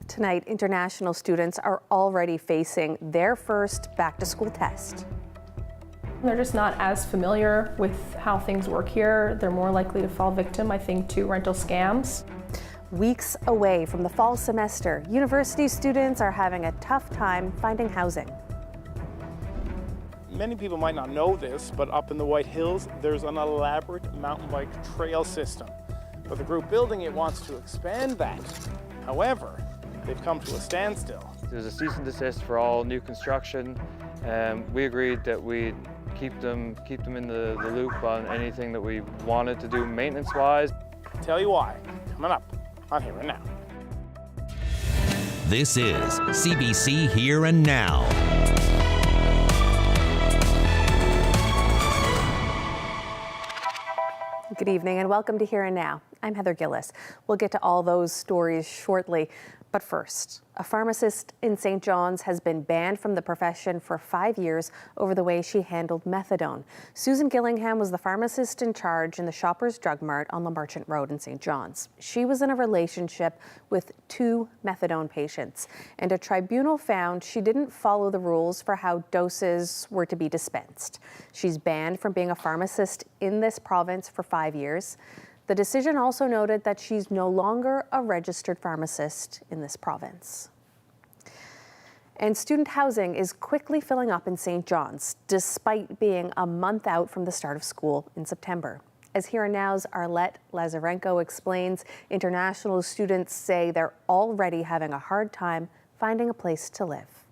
Tonight, international students are already facing their first back-to-school test. They're just not as familiar with how things work here. They're more likely to fall victim, I think, to rental scams. Weeks away from the fall semester, university students are having a tough time finding housing. Many people might not know this, but up in the White Hills, there's an elaborate mountain bike trail system. But the group building it wants to expand that. However, they've come to a standstill. There's a cease and desist for all new construction. We agreed that we'd keep them in the loop on anything that we wanted to do maintenance-wise. Tell you why, coming up on Here and Now. This is CBC Here and Now. Good evening and welcome to Here and Now. I'm Heather Gillis. We'll get to all those stories shortly. But first, a pharmacist in St. John's has been banned from the profession for 5 years over the way she handled methadone. Susan Gillingham was the pharmacist in charge in the Shoppers Drug Mart on the Merchant Road in St. John's. She was in a relationship with 2 methadone patients, and a tribunal found she didn't follow the rules for how doses were to be dispensed. She's banned from being a pharmacist in this province for 5 years. The decision also noted that she's no longer a registered pharmacist in this province. And student housing is quickly filling up in St. John's, despite being a month out from the start of school in September. As Here and Now's Arlette Lazarenko explains, international students say they're already having a hard time finding a place to live.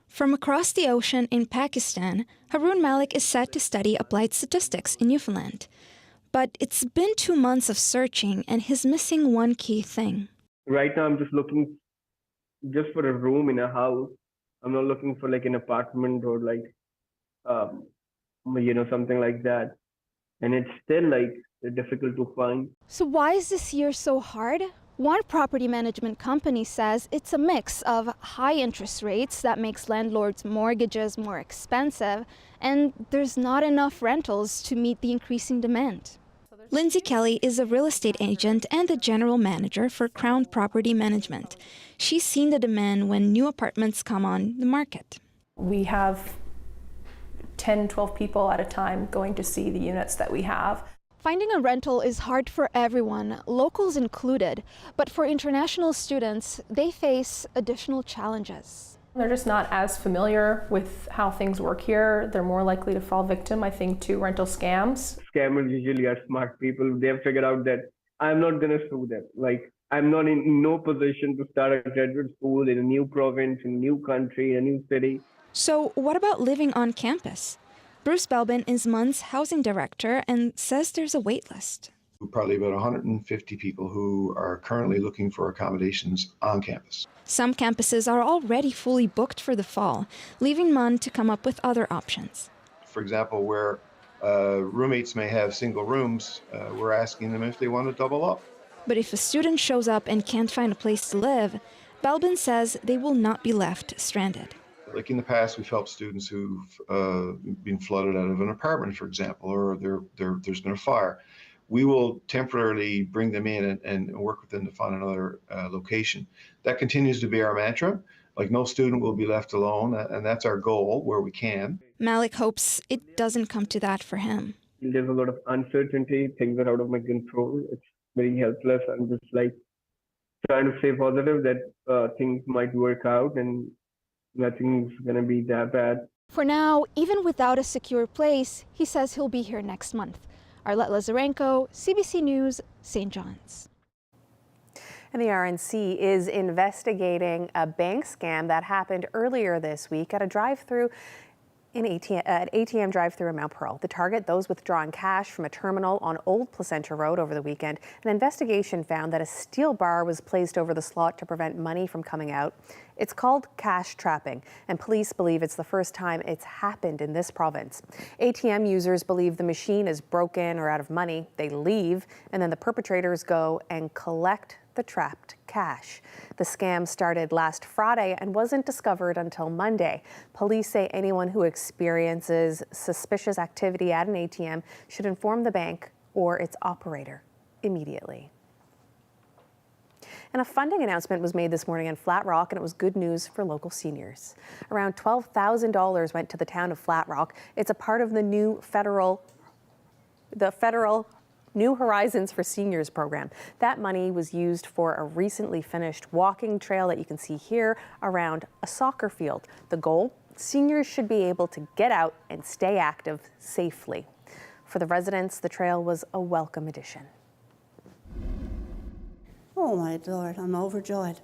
From across the ocean in Pakistan, Haroon Malik is set to study applied statistics in Newfoundland. But it's been 2 months of searching, and he's missing one key thing. Right now, I'm just looking for a room in a house. I'm not looking for like an apartment or something like that. And it's still difficult to find. So why is this year so hard? One property management company says it's a mix of high interest rates that makes landlords' mortgages more expensive, and there's not enough rentals to meet the increasing demand. Lindsay Kelly is a real estate agent and the general manager for Crown Property Management. She's seen the demand when new apartments come on the market. We have 10, 12 people at a time going to see the units that we have. Finding a rental is hard for everyone, locals included, but for international students, they face additional challenges. They're just not as familiar with how things work here. They're more likely to fall victim, I think, to rental scams. Scammers usually are smart people. They've figured out that I'm not going to sue them. I'm not in no position to start a graduate school in a new province, in a new country, a new city. So what about living on campus? Bruce Belbin is MUN's housing director and says there's a wait list. Probably about 150 people who are currently looking for accommodations on campus. Some campuses are already fully booked for the fall, leaving MUN to come up with other options. For example, where roommates may have single rooms, we're asking them if they want to double up. But if a student shows up and can't find a place to live, Belbin says they will not be left stranded. Like in the past, we've helped students who've been flooded out of an apartment, for example, or there's been a fire. We will temporarily bring them in and work with them to find another location. That continues to be our mantra. No student will be left alone, and that's our goal where we can. Malik hopes it doesn't come to that for him. There's a lot of uncertainty. Things are out of my control. It's very helpless. I'm just trying to stay positive that things might work out and nothing's going to be that bad. For now, even without a secure place, he says he'll be here next month. Arlette Lazarenko, CBC News, St. John's. And the RNC is investigating a bank scam that happened earlier this week at a drive-through ATM drive-through in Mount Pearl. The target, those withdrawing cash from a terminal on Old Placenta Road over the weekend. An investigation found that a steel bar was placed over the slot to prevent money from coming out. It's called cash trapping, and police believe it's the first time it's happened in this province. ATM users believe the machine is broken or out of money. They leave, and then the perpetrators go and collect the trapped cash. The scam started last Friday and wasn't discovered until Monday. Police say anyone who experiences suspicious activity at an ATM should inform the bank or its operator immediately. And a funding announcement was made this morning in Flat Rock, and it was good news for local seniors. Around $12,000 went to the town of Flat Rock. It's a part of the federal New Horizons for Seniors program. That money was used for a recently finished walking trail that you can see here around a soccer field. The goal? Seniors should be able to get out and stay active safely. For the residents, the trail was a welcome addition. Oh my Lord, I'm overjoyed.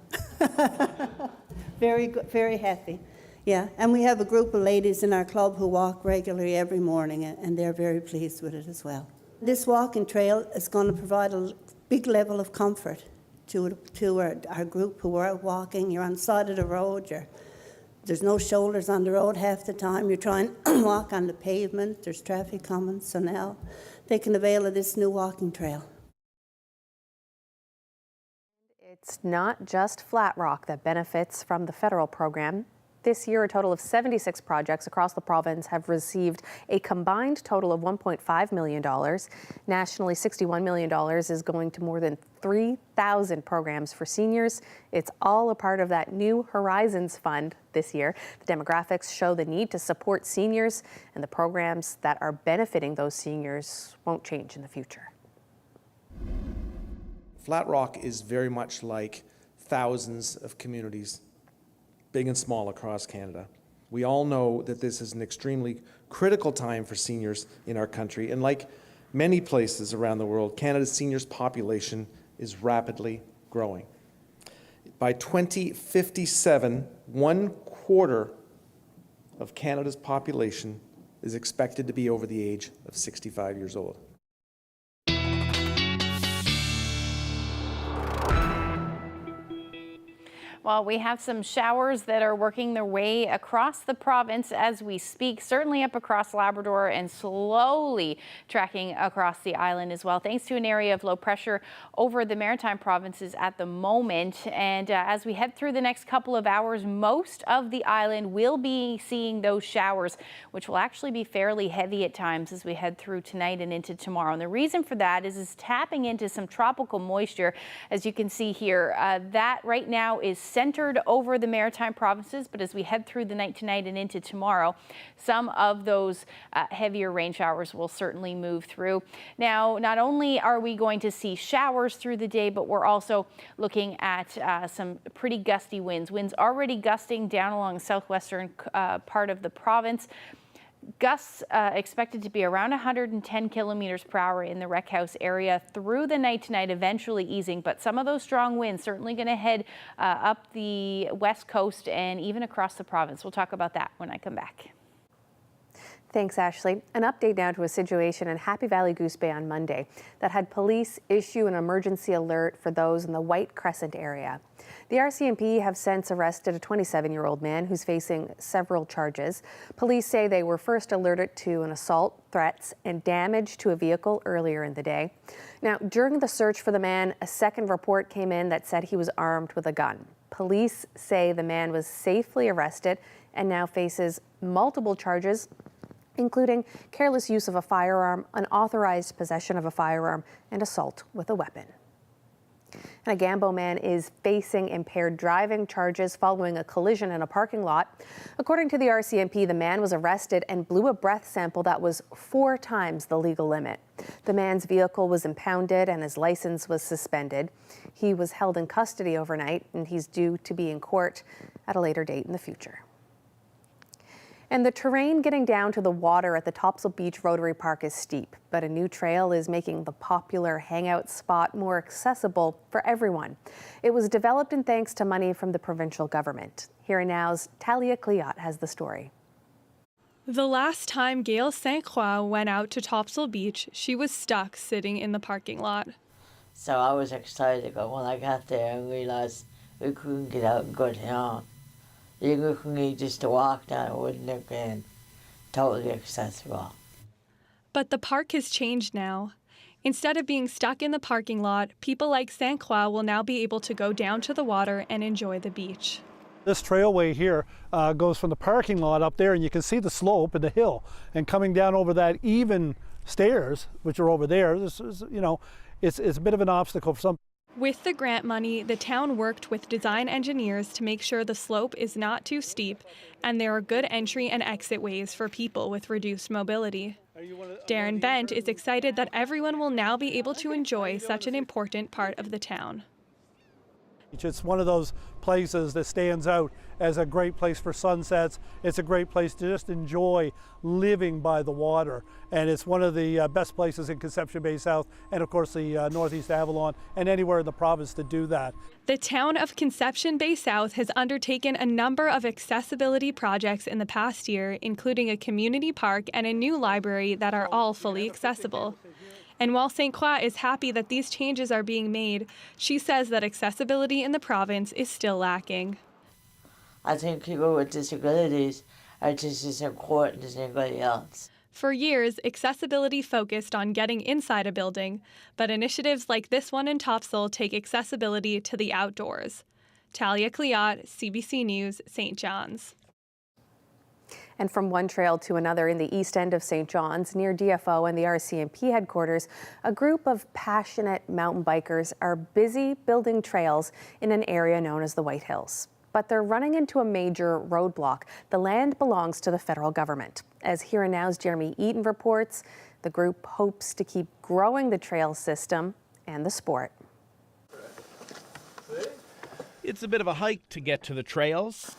Very good, very happy. Yeah, and we have a group of ladies in our club who walk regularly every morning, and they're very pleased with it as well. This walking trail is going to provide a big level of comfort to our group who are walking. You're on the side of the road, there's no shoulders on the road half the time. You're trying to walk on the pavement, there's traffic coming, so now they can avail of this new walking trail. It's not just Flat Rock that benefits from the federal program. This year, a total of 76 projects across the province have received a combined total of $1.5 million. Nationally, $61 million is going to more than 3,000 programs for seniors. It's all a part of that New Horizons Fund this year. The demographics show the need to support seniors, and the programs that are benefiting those seniors won't change in the future. Flat Rock is very much like thousands of communities, big and small, across Canada. We all know that this is an extremely critical time for seniors in our country, and like many places around the world, Canada's seniors population is rapidly growing. By 2057, 1/4 of Canada's population is expected to be over the age of 65 years old. Well, we have some showers that are working their way across the province as we speak, certainly up across Labrador and slowly tracking across the island as well, thanks to an area of low pressure over the maritime provinces at the moment. And as we head through the next couple of hours, most of the island will be seeing those showers, which will actually be fairly heavy at times as we head through tonight and into tomorrow. And the reason for that is tapping into some tropical moisture, as you can see here. That right now is centered over the maritime provinces, but as we head through the night tonight and into tomorrow, some of those heavier rain showers will certainly move through. Now, not only are we going to see showers through the day, but we're also looking at some pretty gusty winds. Winds already gusting down along the southwestern part of the province. Gusts expected to be around 110 kilometers per hour in the Rec House area through the night tonight, eventually easing. But some of those strong winds certainly going to head up the west coast and even across the province. We'll talk about that when I come back. Thanks, Ashley. An update now to a situation in Happy Valley Goose Bay on Monday that had police issue an emergency alert for those in the White Crescent area. The RCMP have since arrested a 27-year-old man who's facing several charges. Police say they were first alerted to an assault, threats, and damage to a vehicle earlier in the day. Now, during the search for the man, a second report came in that said he was armed with a gun. Police say the man was safely arrested and now faces multiple charges, including careless use of a firearm, unauthorized possession of a firearm, and assault with a weapon. And a Gambo man is facing impaired driving charges following a collision in a parking lot. According to the RCMP, the man was arrested and blew a breath sample that was 4 times the legal limit. The man's vehicle was impounded and his license was suspended. He was held in custody overnight, and he's due to be in court at a later date in the future. And the terrain getting down to the water at the Topsail Beach Rotary Park is steep, but a new trail is making the popular hangout spot more accessible for everyone. It was developed in thanks to money from the provincial government. Here and Now's Talia Cleot has the story. The last time Gail St. Croix went out to Topsail Beach, she was stuck sitting in the parking lot. So I was excited, but when I got there and realized we couldn't get out and go down, even if we need just to walk down, it wouldn't have been totally accessible. But the park has changed now. Instead of being stuck in the parking lot, people like St. Croix will now be able to go down to the water and enjoy the beach. This trailway here goes from the parking lot up there, and you can see the slope and the hill. And coming down over that even stairs, which are over there, this is, it's a bit of an obstacle for some. With the grant money, the town worked with design engineers to make sure the slope is not too steep and there are good entry and exit ways for people with reduced mobility. Darren Bent is excited that everyone will now be able to enjoy such an important part of the town. It's one of those places that stands out as a great place for sunsets. It's a great place to just enjoy living by the water. And it's one of the best places in Conception Bay South and of course the Northeast Avalon and anywhere in the province to do that. The town of Conception Bay South has undertaken a number of accessibility projects in the past year, including a community park and a new library that are all fully accessible. And while St. Croix is happy that these changes are being made, she says that accessibility in the province is still lacking. I think people with disabilities are just as important as anybody else. For years, accessibility focused on getting inside a building, but initiatives like this one in Topsail take accessibility to the outdoors. Talia Cleot, CBC News, St. John's. And from one trail to another in the east end of St. John's, near DFO and the RCMP headquarters, a group of passionate mountain bikers are busy building trails in an area known as the White Hills. But they're running into a major roadblock. The land belongs to the federal government. As Here and Now's Jeremy Eaton reports, the group hopes to keep growing the trail system and the sport. It's a bit of a hike to get to the trails.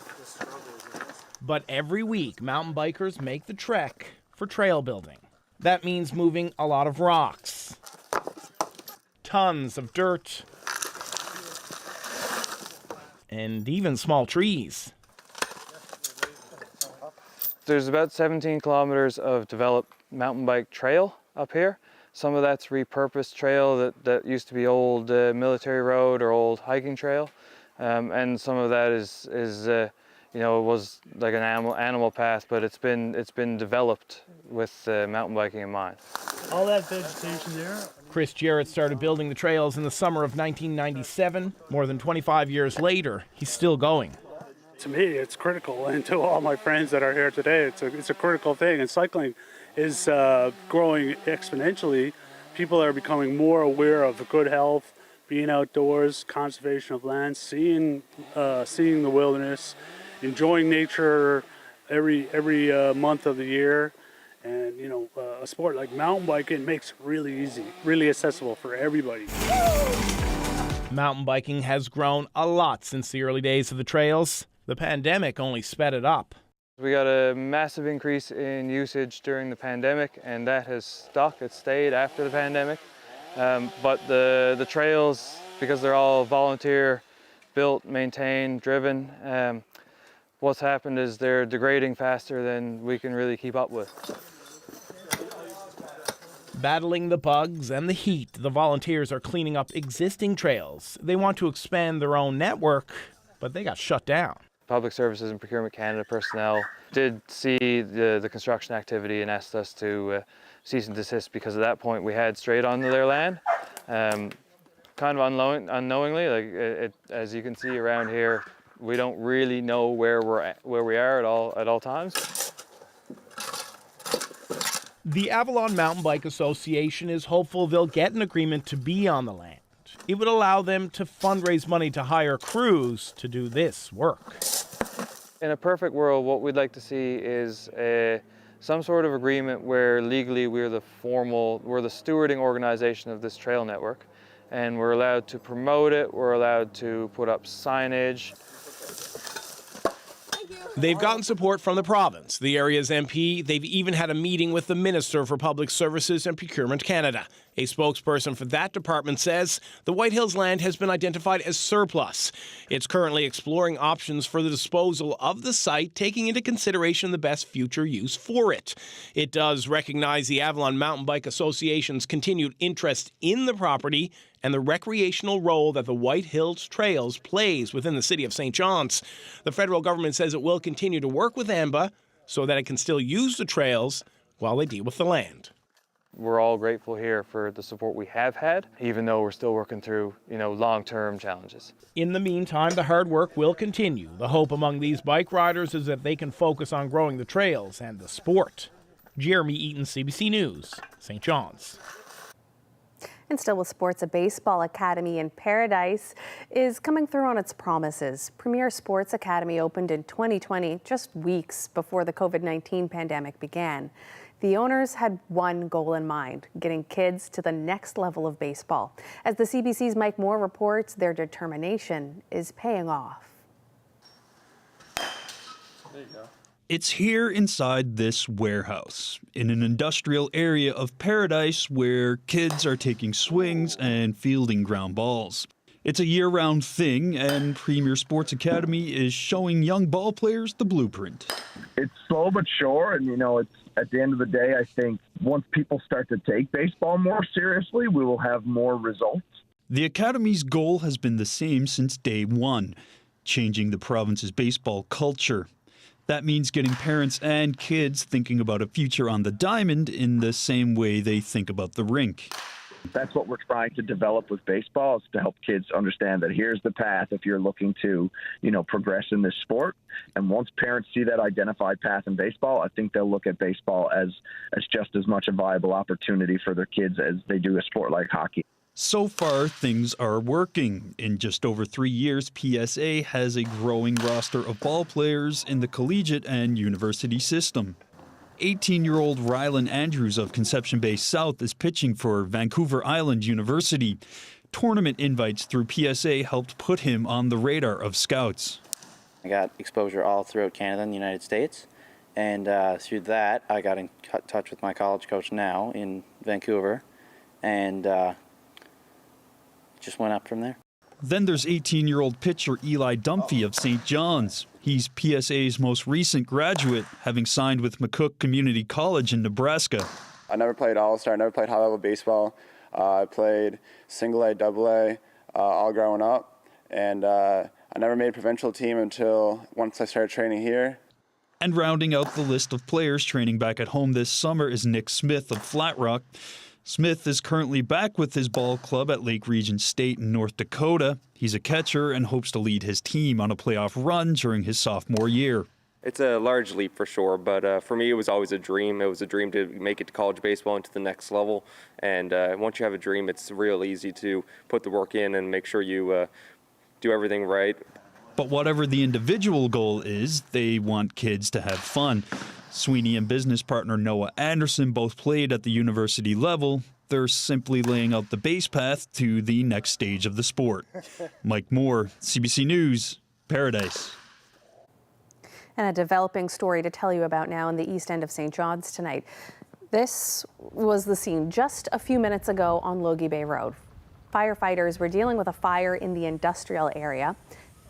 But every week, mountain bikers make the trek for trail building. That means moving a lot of rocks, tons of dirt, and even small trees. There's about 17 kilometers of developed mountain bike trail up here. Some of that's repurposed trail that used to be old military road or old hiking trail. And some of that is you know, it was like an animal path, but it's been developed with mountain biking in mind. All that vegetation there. Chris Jarrett started building the trails in the summer of 1997. More than 25 years later, he's still going. To me, it's critical, and to all my friends that are here today, it's a critical thing. And cycling is growing exponentially. People are becoming more aware of good health, being outdoors, conservation of land, seeing the wilderness, enjoying nature every month of the year. And you know, a sport like mountain biking makes it really easy, really accessible for everybody. Mountain biking has grown a lot since the early days of the trails. The pandemic only sped it up. We got a massive increase in usage during the pandemic, and that has stuck. It stayed after the pandemic. But the trails, because they're all volunteer built, maintained, driven, what's happened is they're degrading faster than we can really keep up with. Battling the bugs and the heat, the volunteers are cleaning up existing trails. They want to expand their own network, but they got shut down. Public Services and Procurement Canada personnel did see the construction activity and asked us to cease and desist, because at that point we had strayed onto their land. Kind of unknowingly, like as you can see around here, we don't really know where we are at all times. The Avalon Mountain Bike Association is hopeful they'll get an agreement to be on the land. It would allow them to fundraise money to hire crews to do this work. In a perfect world, what we'd like to see is some sort of agreement where legally we're the stewarding organization of this trail network, and we're allowed to promote it, we're allowed to put up signage. They've gotten support from the province, the area's MP. They've even had a meeting with the Minister for Public Services and Procurement Canada. A spokesperson for that department says the White Hills land has been identified as surplus. It's currently exploring options for the disposal of the site, taking into consideration the best future use for it. It does recognize the Avalon Mountain Bike Association's continued interest in the property and the recreational role that the White Hills Trails plays within the city of St. John's. The federal government says it will continue to work with AMBA so that it can still use the trails while they deal with the land. We're all grateful here for the support we have had, even though we're still working through, long-term challenges. In the meantime, the hard work will continue. The hope among these bike riders is that they can focus on growing the trails and the sport. Jeremy Eaton, CBC News, St. John's. And still with sports, a baseball academy in Paradise is coming through on its promises. Premier Sports Academy opened in 2020, just weeks before the COVID-19 pandemic began. The owners had one goal in mind, getting kids to the next level of baseball. As the CBC's Mike Moore reports, their determination is paying off. There you go. It's here inside this warehouse, in an industrial area of Paradise where kids are taking swings and fielding ground balls. It's a year-round thing, and Premier Sports Academy is showing young ball players the blueprint. It's slow but sure, and it's at the end of the day, I think once people start to take baseball more seriously, we will have more results. The Academy's goal has been the same since day one, changing the province's baseball culture. That means getting parents and kids thinking about a future on the diamond in the same way they think about the rink. That's what we're trying to develop with baseball, is to help kids understand that here's the path if you're looking to, progress in this sport. And once parents see that identified path in baseball, I think they'll look at baseball as just as much a viable opportunity for their kids as they do a sport like hockey. So far, things are working. In just over 3 years, PSA has a growing roster of ball players in the collegiate and university system. 18-year-old Rylan Andrews of Conception Bay South is pitching for Vancouver Island University. Tournament invites through PSA helped put him on the radar of scouts. I got exposure all throughout Canada and the United States, and through that I got in touch with my college coach now in Vancouver, and just went up from there. Then there's 18-year-old pitcher Eli Dunphy of St. John's. He's PSA's most recent graduate, having signed with McCook Community College in Nebraska. I never played All-Star, I never played high-level baseball. I played single-A, double-A, all growing up. And I never made provincial team until once I started training here. And rounding out the list of players training back at home this summer is Nick Smith of Flat Rock. Smith is currently back with his ball club at Lake Regent State in North Dakota. He's a catcher and hopes to lead his team on a playoff run during his sophomore year. It's a large leap for sure, but for me it was always a dream. It was a dream to make it to college baseball and to the next level. And once you have a dream, it's real easy to put the work in and make sure you do everything right. But whatever the individual goal is, they want kids to have fun. Sweeney and business partner Noah Anderson both played at the university level. They're simply laying out the base path to the next stage of the sport. Mike Moore, CBC News, Paradise. And a developing story to tell you about now in the east end of St. John's tonight. This was the scene just a few minutes ago on Logie Bay Road. Firefighters were dealing with a fire in the industrial area.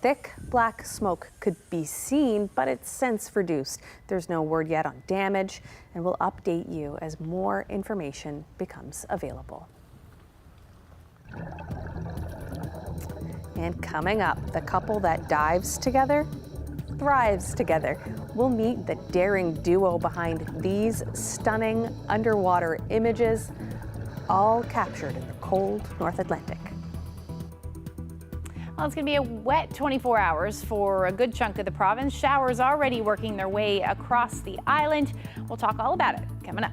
Thick black smoke could be seen, but it's since reduced. There's no word yet on damage, and we'll update you as more information becomes available. And coming up, the couple that dives together thrives together. We'll meet the daring duo behind these stunning underwater images, all captured in the cold North Atlantic. Well, it's going to be a wet 24 hours for a good chunk of the province. Showers already working their way across the island. We'll talk all about it coming up.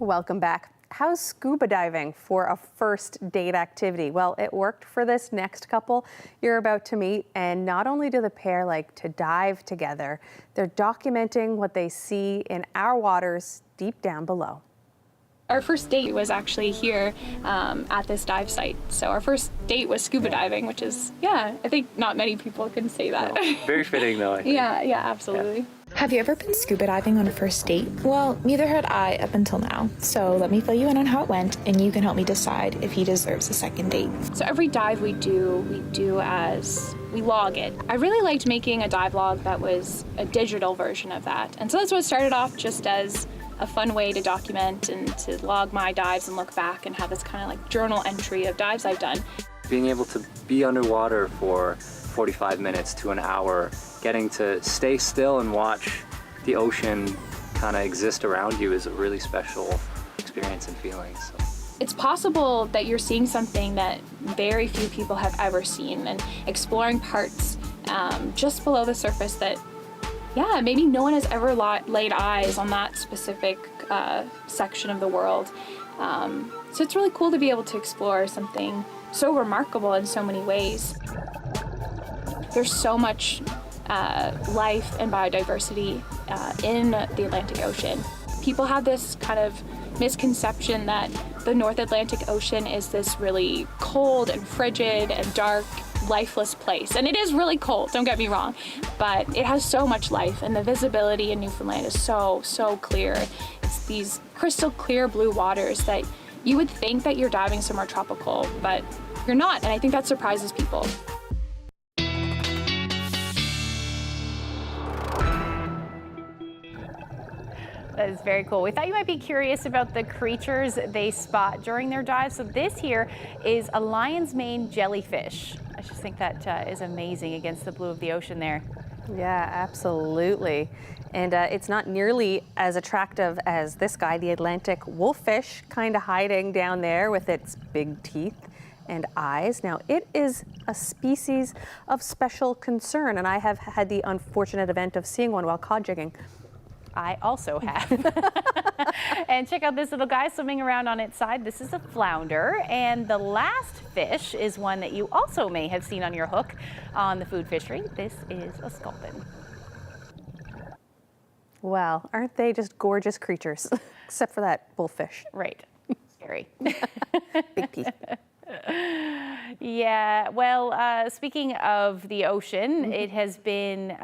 Welcome back. How's scuba diving for a first date activity? Well, it worked for this next couple you're about to meet. And not only do the pair like to dive together, they're documenting what they see in our waters deep down below. Our first date was actually here at this dive site. So our first date was scuba diving, which is, I think not many people can say that. No, very fitting though, I think. Yeah, absolutely. Yeah. Have you ever been scuba diving on a first date? Well, neither had I up until now. So let me fill you in on how it went, and you can help me decide if he deserves a second date. So every dive we do as we log it. I really liked making a dive log that was a digital version of that. And so that's what started off just as a fun way to document and to log my dives and look back and have this kind of like journal entry of dives I've done. Being able to be underwater for 45 minutes to an hour, getting to stay still and watch the ocean kind of exist around you is a really special experience and feeling. So. It's possible that you're seeing something that very few people have ever seen, and exploring parts just below the surface that, maybe no one has ever laid eyes on that specific section of the world. So it's really cool to be able to explore something so remarkable in so many ways. There's so much life and biodiversity in the Atlantic Ocean. People have this kind of misconception that the North Atlantic Ocean is this really cold and frigid and dark, lifeless place. And it is really cold, don't get me wrong, but it has so much life, and the visibility in Newfoundland is so clear. It's these crystal clear blue waters that you would think that you're diving somewhere tropical, but you're not, and I think that surprises people. That is very cool. We thought you might be curious about the creatures they spot during their dives. So this here is a lion's mane jellyfish. I just think that is amazing against the blue of the ocean there. Yeah, absolutely. And it's not nearly as attractive as this guy, the Atlantic wolffish, kind of hiding down there with its big teeth and eyes. Now, it is a species of special concern, and I have had the unfortunate event of seeing one while cod jigging. I also have. And check out this little guy swimming around on its side. This is a flounder. And the last fish is one that you also may have seen on your hook on the food fishery. This is a sculpin. Well, aren't they just gorgeous creatures? Except for that bullfish. Right. Scary. Big teeth. Yeah, well, speaking of the ocean, it has been,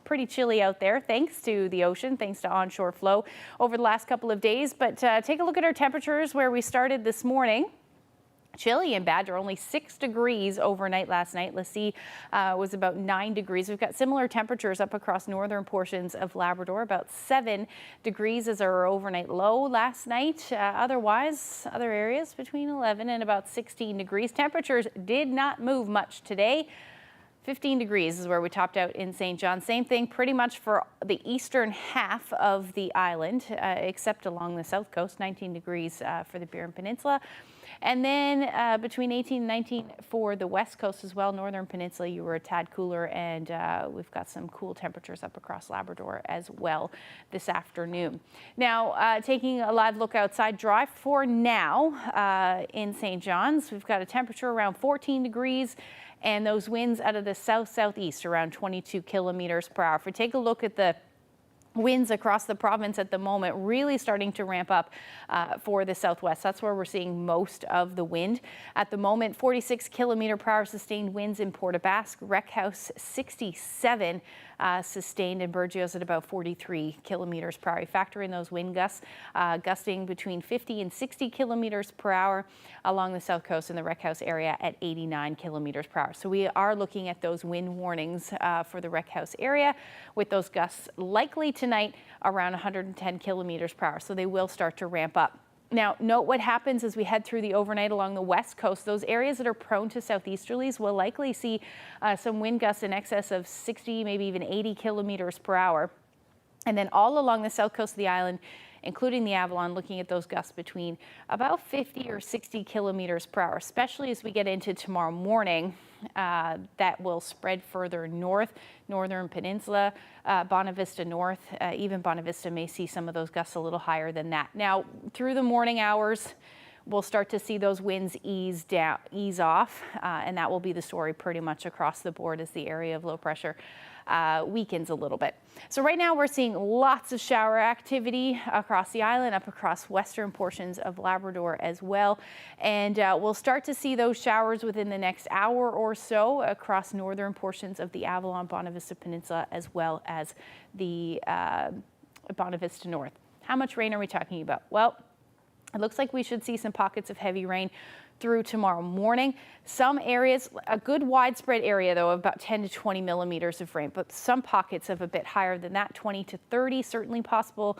pretty chilly out there thanks to the ocean, thanks to onshore flow over the last couple of days. But take a look at our temperatures where we started this morning. Chilly in Badger, only 6 degrees overnight last night. Lassie was about 9 degrees. We've got similar temperatures up across northern portions of Labrador, about 7 degrees as our overnight low last night. Otherwise, other areas between 11 and about 16 degrees. Temperatures did not move much today. 15 degrees is where we topped out in St. John. Same thing pretty much for the eastern half of the island, except along the south coast, 19 degrees for the Burin Peninsula. And then between 18 and 19 for the west coast as well. Northern Peninsula, you were a tad cooler, and we've got some cool temperatures up across Labrador as well this afternoon. Now, taking a live look outside, dry for now in St. John's. We've got a temperature around 14 degrees. And those winds out of the south-southeast around 22 kilometers per hour. If we take a look at the winds across the province at the moment, really starting to ramp up for the southwest. That's where we're seeing most of the wind. At the moment, 46 kilometer per hour sustained winds in Port aux Basques, Wreck House 67 sustained, and Burgos at about 43 kilometers per hour. You factor in those wind gusts, gusting between 50 and 60 kilometers per hour along the south coast in the Wreck House area at 89 kilometers per hour. So we are looking at those wind warnings for the Wreck House area, with those gusts likely tonight around 110 kilometers per hour. So they will start to ramp up. Now, note what happens as we head through the overnight along the west coast. Those areas that are prone to southeasterlies will likely see some wind gusts in excess of 60, maybe even 80 kilometers per hour. And then all along the south coast of the island, including the Avalon, looking at those gusts between about 50 or 60 kilometers per hour, especially as we get into tomorrow morning. that will spread further north, northern peninsula, Bonavista North, even Bonavista may see some of those gusts a little higher than that. Now, through the morning hours, we'll start to see those winds ease off, and that will be the story pretty much across the board as the area of low pressure weakens a little bit. So right now we're seeing lots of shower activity across the island, up across western portions of Labrador as well. And we'll start to see those showers within the next hour or so across northern portions of the Avalon Bonavista Peninsula, as well as the Bonavista North. How much rain are we talking about? Well, it looks like we should see some pockets of heavy rain through tomorrow morning. Some areas, a good widespread area though, of about 10 to 20 millimeters of rain, but some pockets of a bit higher than that, 20 to 30, certainly possible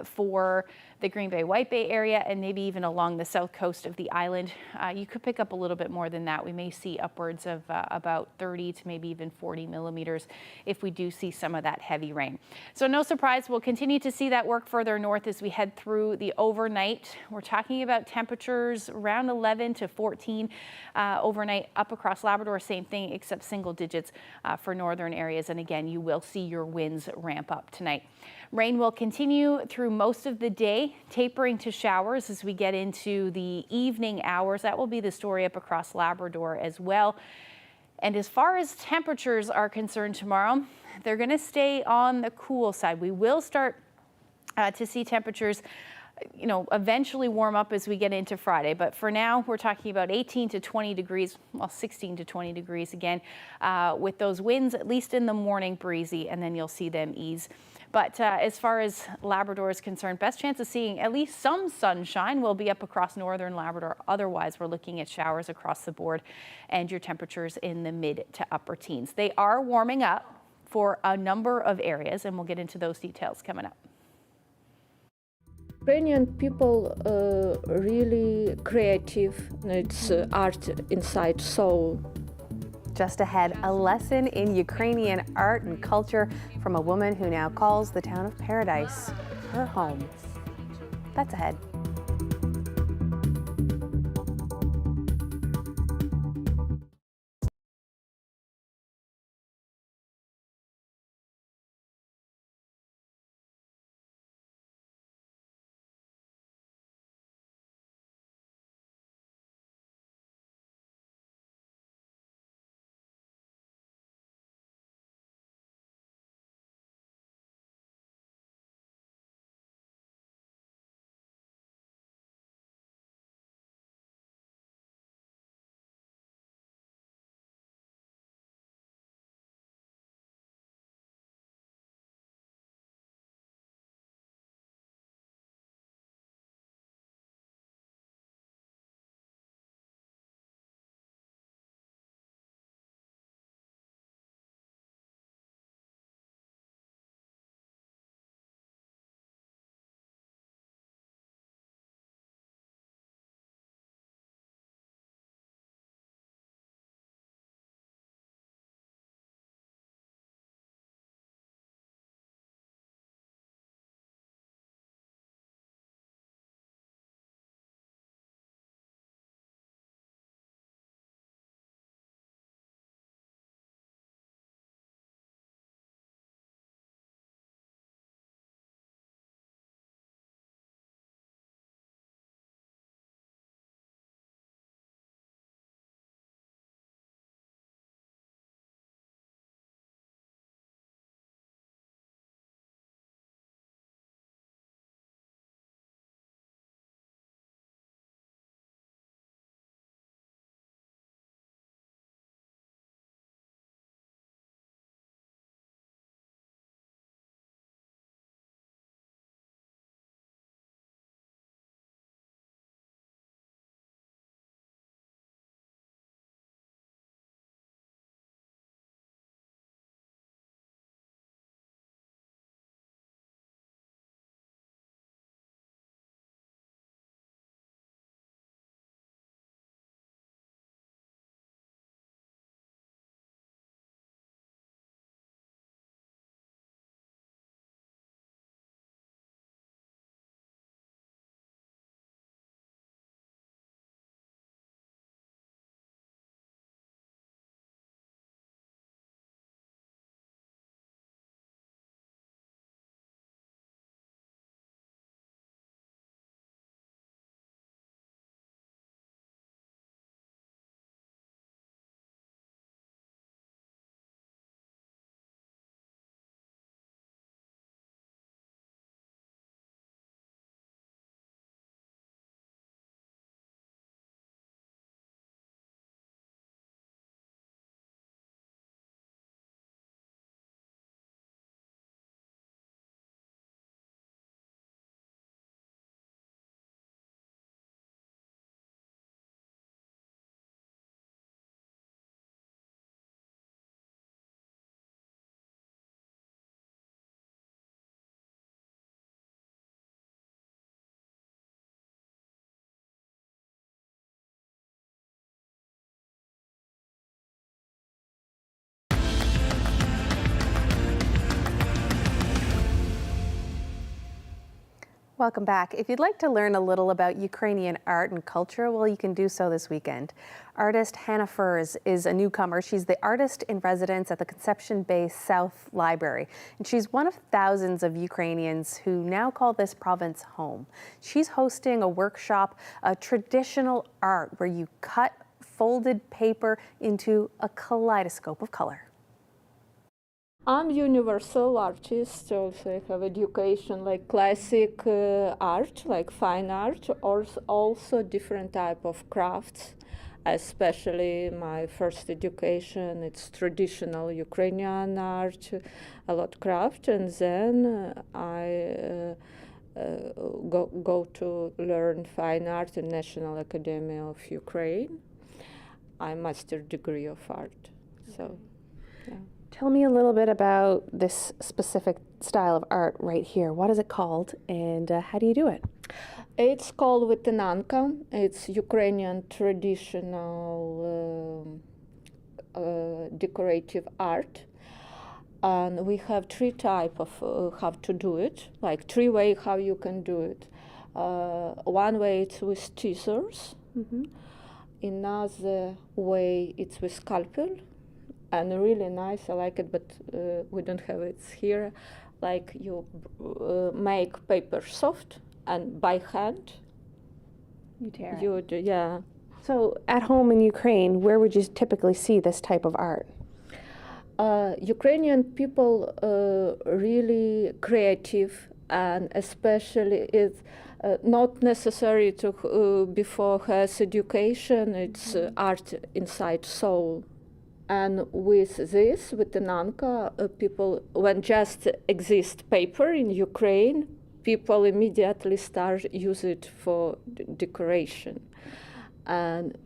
for the Green Bay, White Bay area, and maybe even along the south coast of the island. You could pick up a little bit more than that. We may see upwards of about 30 to maybe even 40 millimeters if we do see some of that heavy rain. So no surprise, we'll continue to see that work further north as we head through the overnight. We're talking about temperatures around 11 to 14 overnight up across Labrador, same thing except single digits for northern areas. And again, you will see your winds ramp up tonight. Rain will continue through most of the day, tapering to showers as we get into the evening hours. That will be the story up across Labrador as well. And as far as temperatures are concerned tomorrow, they're going to stay on the cool side. We will start to see temperatures eventually warm up as we get into Friday. But for now, we're talking about 18 to 20 degrees, well, 16 to 20 degrees again, with those winds, at least in the morning, breezy, and then you'll see them ease. But as far as Labrador is concerned, best chance of seeing at least some sunshine will be up across northern Labrador. Otherwise, we're looking at showers across the board and your temperatures in the mid to upper teens. They are warming up for a number of areas, and we'll get into those details coming up. Ukrainian people really creative. It's art inside soul. Just ahead, a lesson in Ukrainian art and culture from a woman who now calls the town of Paradise her home. That's ahead. Welcome back. If you'd like to learn a little about Ukrainian art and culture, well, you can do so this weekend. Artist Hannah Furs is a newcomer. She's the artist in residence at the Conception Bay South Library, and she's one of thousands of Ukrainians who now call this province home. She's hosting a workshop, a traditional art where you cut folded paper into a kaleidoscope of color. I'm universal artist, also I have education like classic art, like fine art, or also different type of crafts, especially my first education, it's traditional Ukrainian art, a lot craft, and then I go to learn fine art in National Academy of Ukraine. I'm master degree of art, so yeah. Tell me a little bit about this specific style of art right here. What is it called, and how do you do it? It's called Vitinanka. It's Ukrainian traditional decorative art. And we have three types of how to do it, like three ways how you can do it. One way it's with scissors. Mm-hmm. Another way it's with scalpel. And really nice, I like it, but we don't have it here. Like you make paper soft, and by hand you tear it. Yeah. So at home in Ukraine, where would you typically see this type of art? Ukrainian people really creative, and especially it's not necessary to before has education. It's art inside soul. And with this, with the Nanka, people, when just exist paper in Ukraine, people immediately start use it for decoration. And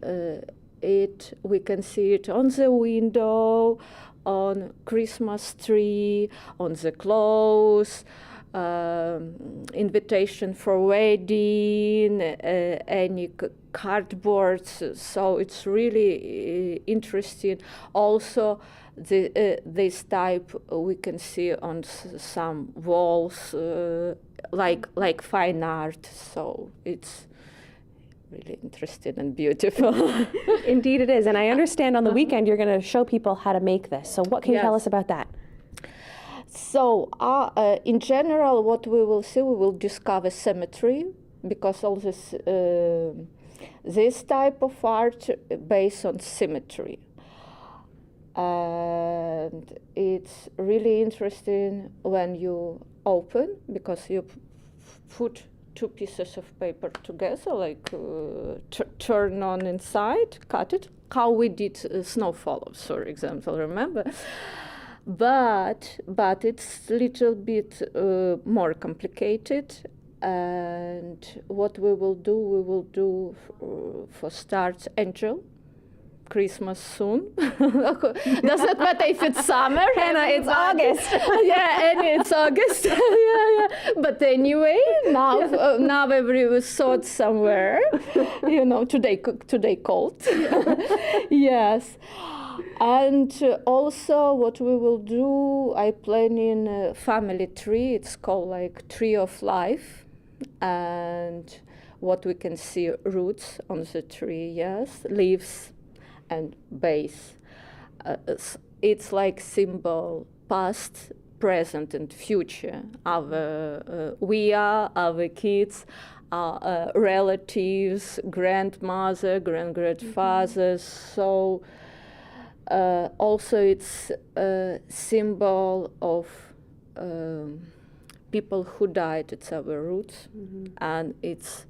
we can see it on the window, on Christmas tree, on the clothes, invitation for wedding, any cardboard. So it's really interesting. Also, this type we can see on some walls, like fine art. So it's really interesting and beautiful. Indeed it is. And I understand on the weekend you're going to show people how to make this. So what can you tell us about that? So in general, what we will see, we will discover symmetry, because all this type of art based on symmetry. And it's really interesting when you open, because you put two pieces of paper together, like turn on inside, cut it, how we did snowfall, for example, remember? But it's a little bit more complicated, and what we will do for start angel, Christmas soon. Doesn't matter if it's summer. Hannah, it's August. Yeah, and it's August. yeah. But anyway, now every thought somewhere. Today cold. Yes. And also what we will do, I plan in a family tree. It's called like Tree of Life. And what we can see, roots on the tree, yes, leaves and base. It's like symbol past, present, and future. We are our kids, our relatives, grandmother, grandfathers. So also it's a symbol of people who died. It's our roots, and it's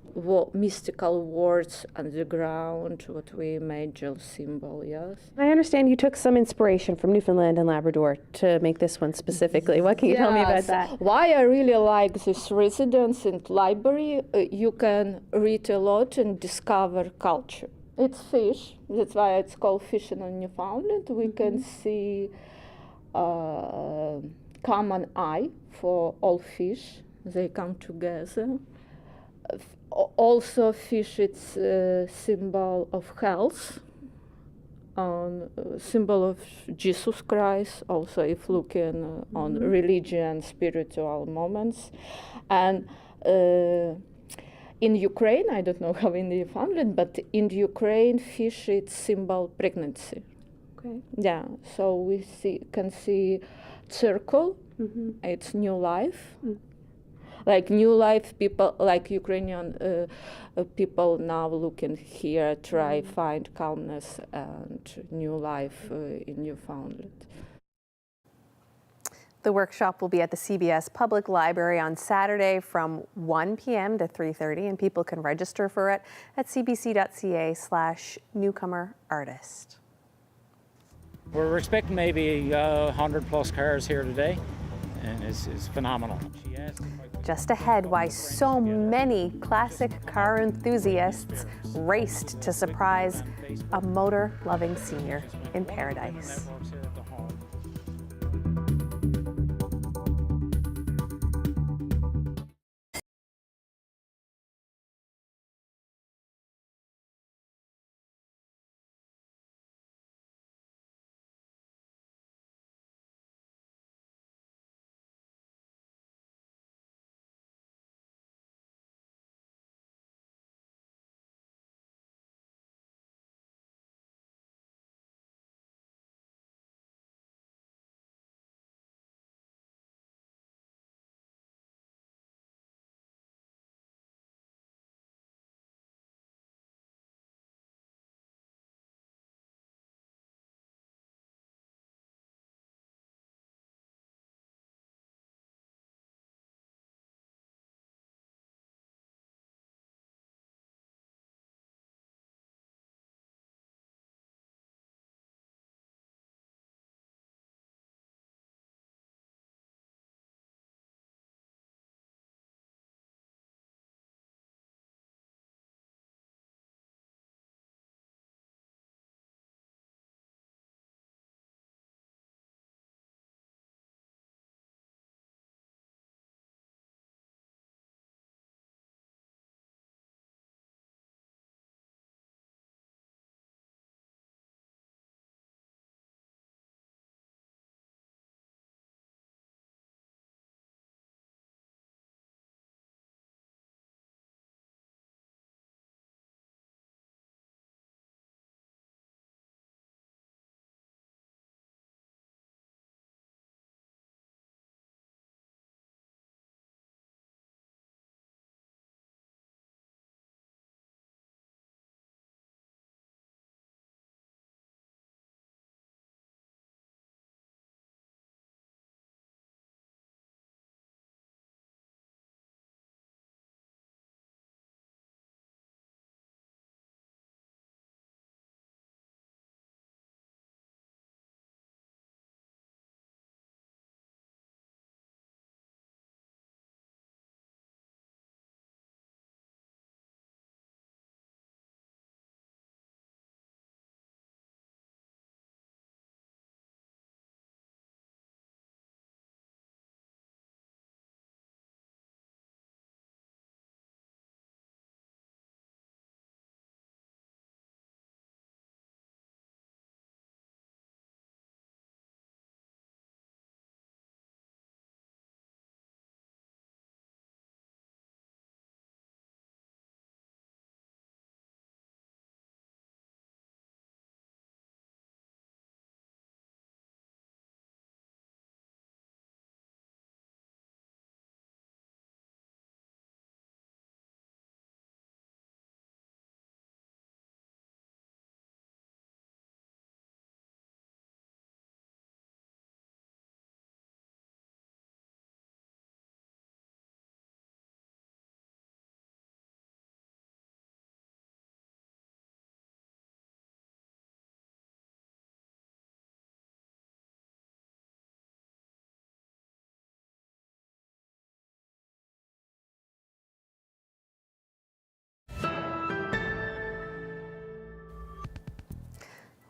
mystical words underground, what we made gel symbol, yes. I understand you took some inspiration from Newfoundland and Labrador to make this one specifically. What can you tell me about that? Why I really like this residence and library, you can read a lot and discover culture. It's fish, that's why it's called Fishing on Newfoundland. We can see common eye for all fish. They come together. Also, fish, it's a symbol of health, symbol of Jesus Christ, also if looking on religion, spiritual moments. And In Ukraine, I don't know how in Newfoundland, but in Ukraine, fish it's symbol pregnancy. Okay. Yeah, so we can see circle. It's new life. Like new life, people like Ukrainian people now looking here, try find calmness and new life in Newfoundland. The workshop will be at the CBS Public Library on Saturday from 1 p.m. to 3:30, and people can register for it at cbc.ca/newcomerartist. We're expecting maybe 100 plus cars here today, and it's phenomenal. Just ahead, why so many classic car enthusiasts raced to surprise a motor-loving senior in Paradise.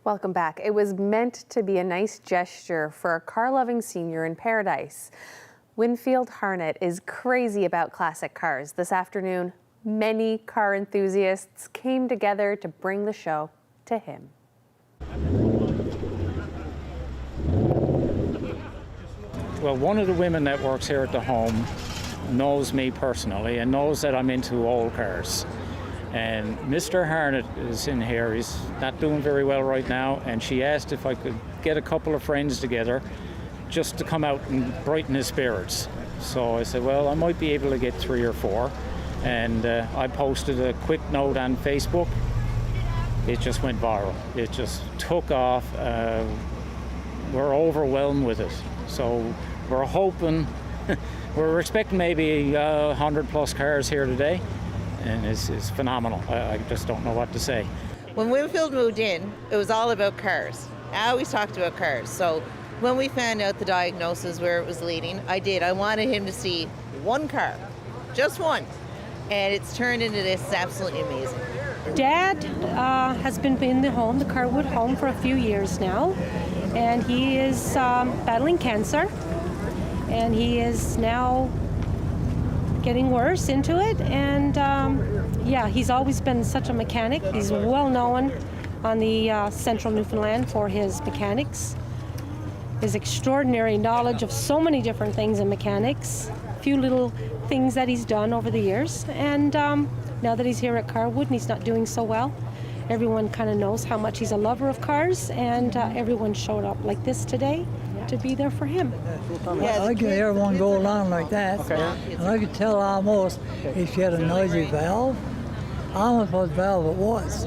Welcome back. It was meant to be a nice gesture for a car-loving senior in Paradise. Winfield Harnett is crazy about classic cars. This afternoon, many car enthusiasts came together to bring the show to him. Well, one of the women that works here at the home knows me personally and knows that I'm into old cars. And Mr. Harnett is in here. He's not doing very well right now, and she asked if I could get a couple of friends together just to come out and brighten his spirits. So I said, well, I might be able to get 3 or 4. And I posted a quick note on Facebook. It just went viral. It just took off. We're overwhelmed with it. So we're hoping, we're expecting maybe 100 plus cars here today. And it's phenomenal. I just don't know what to say. When Winfield moved in, it was all about cars. I always talked about cars. So when we found out the diagnosis where it was leading, I wanted him to see one car, just one. And it's turned into this. It's absolutely amazing. Dad has been in the home, the Carwood home, for a few years now. And he is battling cancer. And he is now getting worse into it, and yeah, he's always been such a mechanic. He's well known on the central Newfoundland for his mechanics, his extraordinary knowledge of so many different things in mechanics, a few little things that he's done over the years, and now that he's here at Carwood and he's not doing so well, everyone kind of knows how much he's a lover of cars, and everyone showed up like this today to be there for him. Yeah, I could hear everyone go along like that, and I could tell almost if you had a noisy valve, almost what valve it was.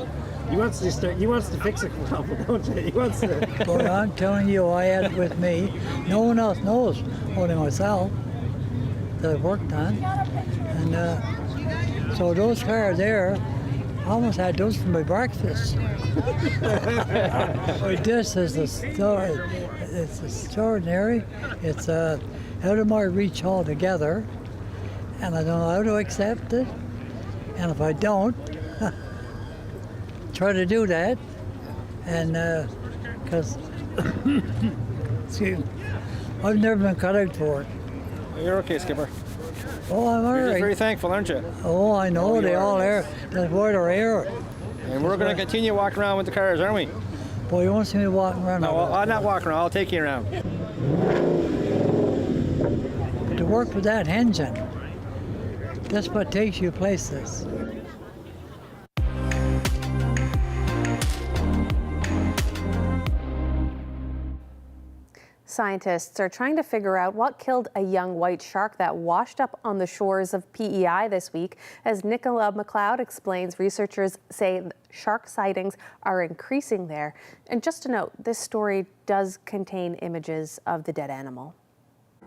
He wants to fix it, don't you? He wants to. But I'm telling you, I had it with me. No one else knows, only myself, that I've worked on. And so those cars there, I almost had those for my breakfast. This is a story. It's extraordinary. It's out of my reach altogether, and I don't know how to accept it. And if I don't, try to do that, and because I've never been cut out for it. You're okay, Skipper. Oh, I'm all right. You're very thankful, aren't you? Oh, I know. They all are. That's why they're here. And we're going to continue walking around with the cars, aren't we? Boy, you won't see me walking around. No, I'm not walking around. I'll take you around. To work with that engine, that's what takes you places. Scientists are trying to figure out what killed a young white shark that washed up on the shores of PEI this week. As Nicola McLeod explains, researchers say shark sightings are increasing there. And just to note, this story does contain images of the dead animal.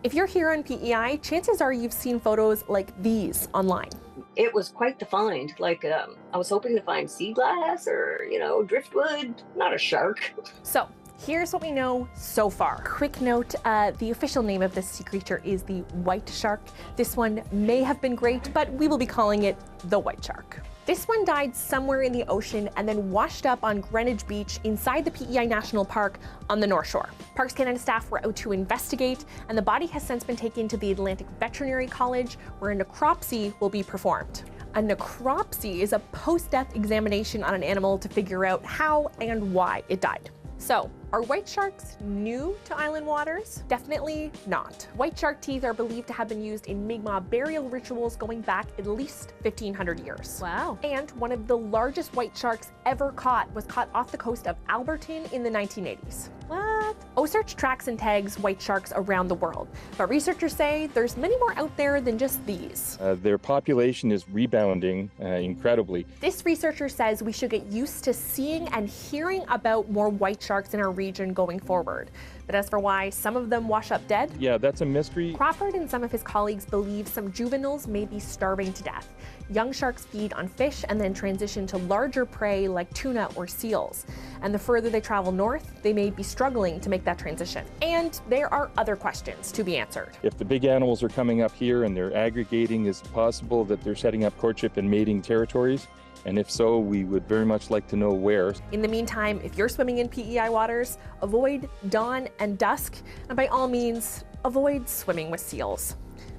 If you're here on PEI, chances are you've seen photos like these online. It was quite the find. Like, I was hoping to find sea glass or, driftwood, not a shark. So, here's what we know so far. Quick note, the official name of this sea creature is the white shark. This one may have been great, but we will be calling it the white shark. This one died somewhere in the ocean and then washed up on Greenwich Beach inside the PEI National Park on the North Shore. Parks Canada staff were out to investigate, and the body has since been taken to the Atlantic Veterinary College, where a necropsy will be performed. A necropsy is a post-death examination on an animal to figure out how and why it died. So, are white sharks new to island waters? Definitely not. White shark teeth are believed to have been used in Mi'kmaq burial rituals going back at least 1,500 years. Wow. And one of the largest white sharks ever caught was caught off the coast of Alberton in the 1980s. What? OSearch tracks and tags white sharks around the world, but researchers say there's many more out there than just these. Their population is rebounding incredibly. This researcher says we should get used to seeing and hearing about more white sharks in our region going forward. But as for why some of them wash up dead, yeah, that's a mystery. Crawford and some of his colleagues believe some juveniles may be starving to death. Young sharks feed on fish and then transition to larger prey like tuna or seals. And the further they travel north, they may be struggling to make that transition. And there are other questions to be answered. If the big animals are coming up here and they're aggregating, is it possible that they're setting up courtship and mating territories? And if so, we would very much like to know where. In the meantime, if you're swimming in PEI waters, avoid dawn and dusk, and by all means, avoid swimming with seals.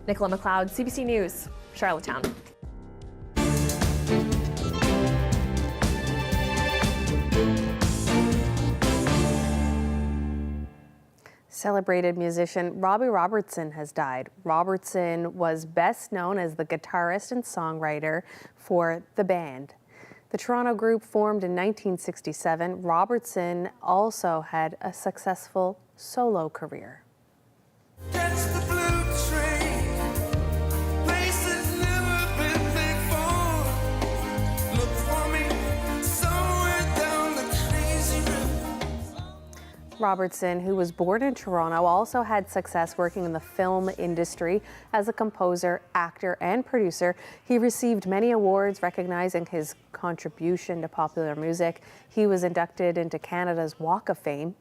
Nicola McLeod, CBC News, Charlottetown. Celebrated musician Robbie Robertson has died. Robertson was best known as the guitarist and songwriter for The Band. The Toronto group formed in 1967. Robertson also had a successful solo career. Robertson, who was born in Toronto, also had success working in the film industry as a composer, actor, and producer. He received many awards recognizing his contribution to popular music. He was inducted into Canada's Walk of Fame.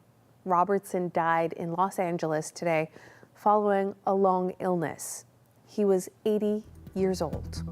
Robertson died in Los Angeles today following a long illness. He was 80 years old.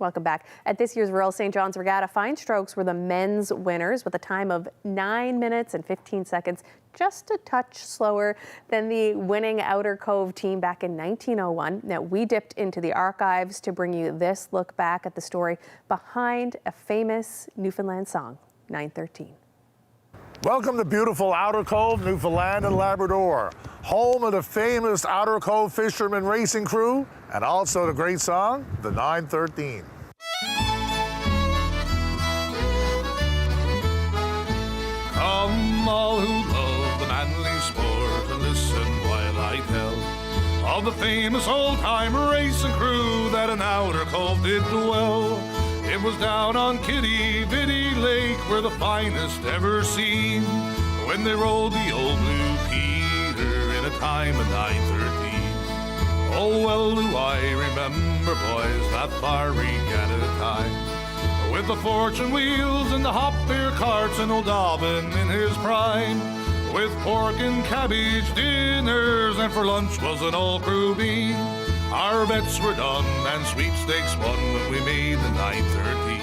Welcome back. At this year's Royal St. John's Regatta, Fine Strokes were the men's winners with a time of 9 minutes and 15 seconds, just a touch slower than the winning Outer Cove team back in 1901. Now, we dipped into the archives to bring you this look back at the story behind a famous Newfoundland song, 913. Welcome to beautiful Outer Cove, Newfoundland and Labrador, home of the famous Outer Cove Fishermen Racing Crew, and also the great song, The 913. Come all who love the manly sport and listen while I tell of the famous old-time racing crew that in Outer Cove did dwell. It was down on Kitty Vitty Lake where the finest ever seen when they rode the old Blue Peter in a time of 913. Oh, well do I remember, boys, that far Regatta time with the fortune wheels and the hop beer carts and old Dobbin in his prime with pork and cabbage dinners, and for lunch was an all-crew bean. Our bets were done and sweepstakes won when we made the 913.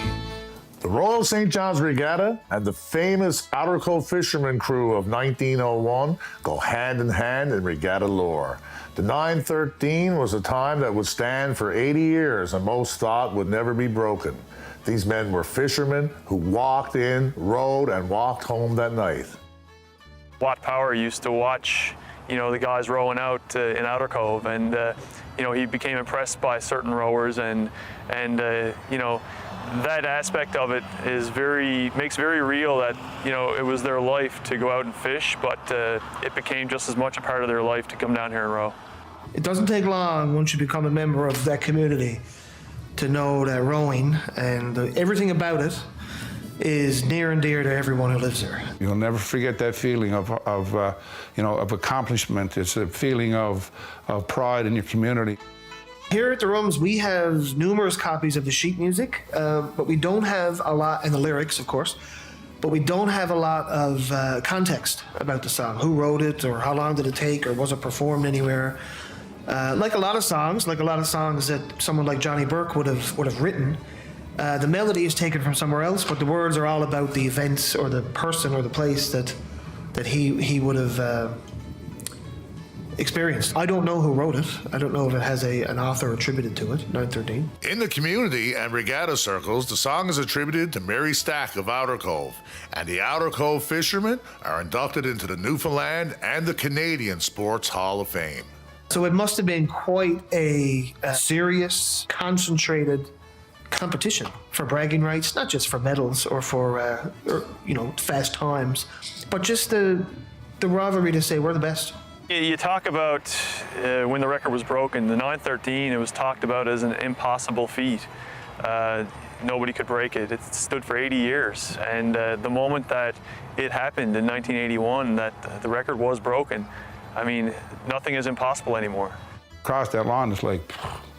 The Royal St. John's Regatta and the famous Outer Cove Fishermen Crew of 1901 go hand in hand in regatta lore. The 913 was a time that would stand for 80 years and most thought would never be broken. These men were fishermen who walked in, rowed, and walked home that night. Watt Power used to watch, the guys rowing out in Outer Cove, and he became impressed by certain rowers, and that aspect of it makes very real that it was their life to go out and fish, but it became just as much a part of their life to come down here and row. It doesn't take long once you become a member of that community to know that rowing and everything about it is near and dear to everyone who lives there. You'll never forget that feeling of accomplishment. It's a feeling of pride in your community. Here at the Rums, we have numerous copies of the sheet music, but we don't have a lot, and the lyrics, of course, but we don't have a lot of context about the song. Who wrote it, or how long did it take, or was it performed anywhere? Like a lot of songs that someone like Johnny Burke would have written, the melody is taken from somewhere else, but the words are all about the events or the person or the place that he would have experienced. I don't know who wrote it. I don't know if it has an author attributed to it, 913. In the community and regatta circles, the song is attributed to Mary Stack of Outer Cove, and the Outer Cove fishermen are inducted into the Newfoundland and the Canadian Sports Hall of Fame. So it must have been quite a serious, concentrated competition for bragging rights, not just for medals or for fast times, but just the rivalry to say we're the best. You talk about when the record was broken, the 913, it was talked about as an impossible feat. Nobody could break it. It stood for 80 years. And the moment that it happened in 1981, that the record was broken, I mean, nothing is impossible anymore. Across that line, it's like,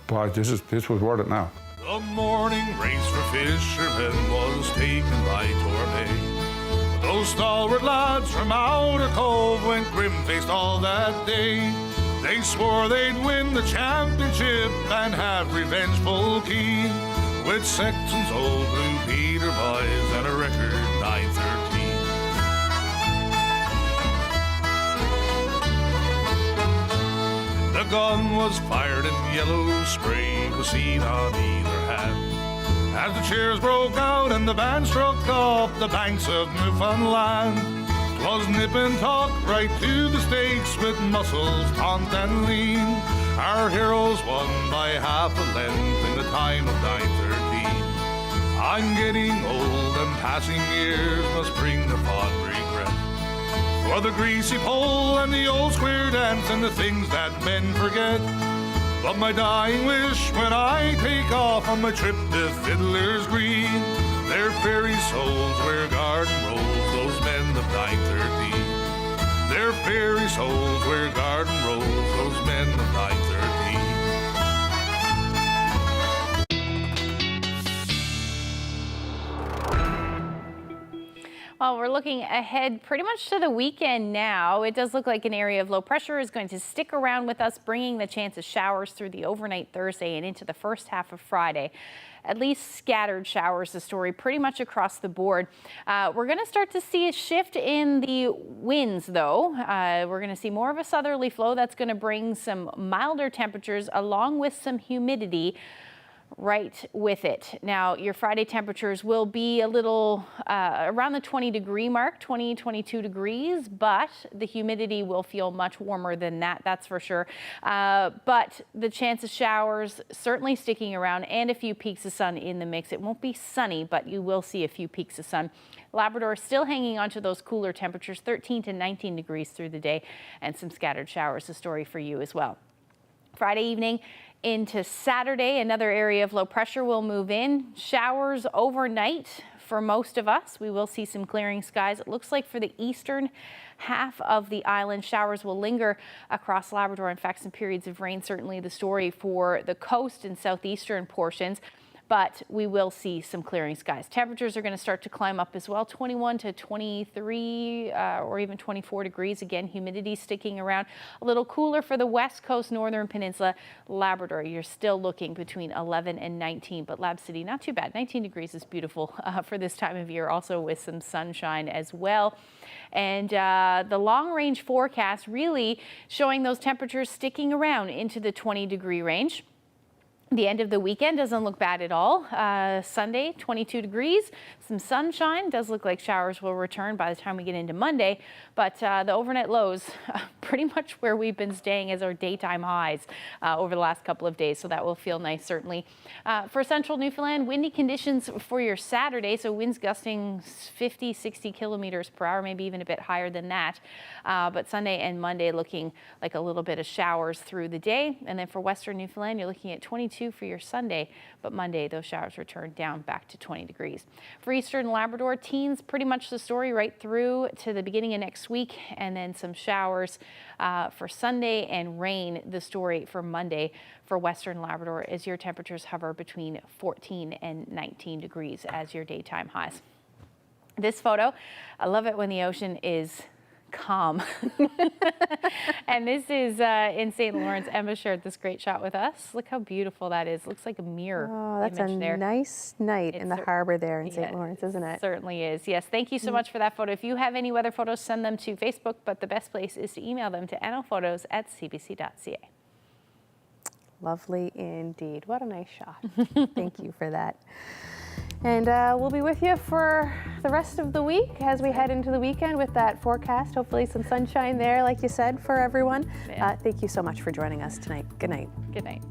boy, this was worth it now. The morning race for fishermen was taken by Torme. Those stalwart lads from Outer Cove went grim-faced all that day. They swore they'd win the championship and have revengeful keen with Sexton's old Blue Peter boys and a record 913. The gun was fired and yellow spray was seen on either hand as the cheers broke out and the band struck up the banks of Newfoundland. 'Twas nip and tuck right to the stakes with muscles taut and lean. Our heroes won by half a length in the time of 913. I'm getting old and passing years must bring the fond regret for the greasy pole and the old square dance and the things that men forget. But my dying wish when I take off on my trip to Fiddler's Green, their fairy souls wear garden rolls, those men of 913. Their fairy souls wear garden rolls, those men of 913. Well, we're looking ahead pretty much to the weekend now. It does look like an area of low pressure is going to stick around with us, bringing the chance of showers through the overnight Thursday and into the first half of Friday. At least scattered showers, the story pretty much across the board. We're going to start to see a shift in the winds, though. We're going to see more of a southerly flow that's going to bring some milder temperatures along with some humidity. right with it. Now, your Friday temperatures will be a little around the 20 degree mark, 20, 22 degrees, but the humidity will feel much warmer than that, that's for sure. But the chance of showers certainly sticking around and a few peaks of sun in the mix. It won't be sunny, but you will see a few peaks of sun. Labrador still hanging on to those cooler temperatures, 13 to 19 degrees through the day, and some scattered showers, a story for you as well. Friday evening into Saturday, another area of low pressure will move in. Showers overnight for most of us. We will see some clearing skies. It looks like for the eastern half of the island, showers will linger across Labrador. In fact, some periods of rain, certainly the story for the coast and southeastern portions. But we will see some clearing skies. Temperatures are going to start to climb up as well, 21 to 23 or even 24 degrees. Again, humidity sticking around. A little cooler for the west coast, northern peninsula, Labrador. You're still looking between 11 and 19, but Lab City, not too bad. 19 degrees is beautiful for this time of year, also with some sunshine as well. And the long range forecast really showing those temperatures sticking around into the 20 degree range. The end of the weekend doesn't look bad at all. Sunday, 22 degrees, some sunshine. Does look like showers will return by the time we get into Monday, but the overnight lows pretty much where we've been staying as our daytime highs over the last couple of days, so that will feel nice certainly. For central Newfoundland, windy conditions for your Saturday, so winds gusting 50, 60 kilometers per hour, maybe even a bit higher than that. But Sunday and Monday looking like a little bit of showers through the day, and then for western Newfoundland, you're looking at 22 for your Sunday, but Monday those showers return down back to 20 degrees. For eastern Labrador, teens pretty much the story right through to the beginning of next week, and then some showers for Sunday and rain the story for Monday for western Labrador as your temperatures hover between 14 and 19 degrees as your daytime highs. This photo, I love it when the ocean is calm. And this is in St. Lawrence. Emma shared this great shot with us. Look how beautiful that is. Looks like a mirror. Oh, that's a there. nice night in the harbor there in St. Lawrence, isn't it? Certainly is. Yes. Thank you so much for that photo. If you have any weather photos, send them to Facebook, but the best place is to email them to nlphotos@cbc.ca. Lovely indeed. What a nice shot. Thank you for that. And we'll be with you for the rest of the week as we head into the weekend with that forecast. Hopefully some sunshine there, like you said, for everyone. Thank you so much for joining us tonight. Good night. Good night.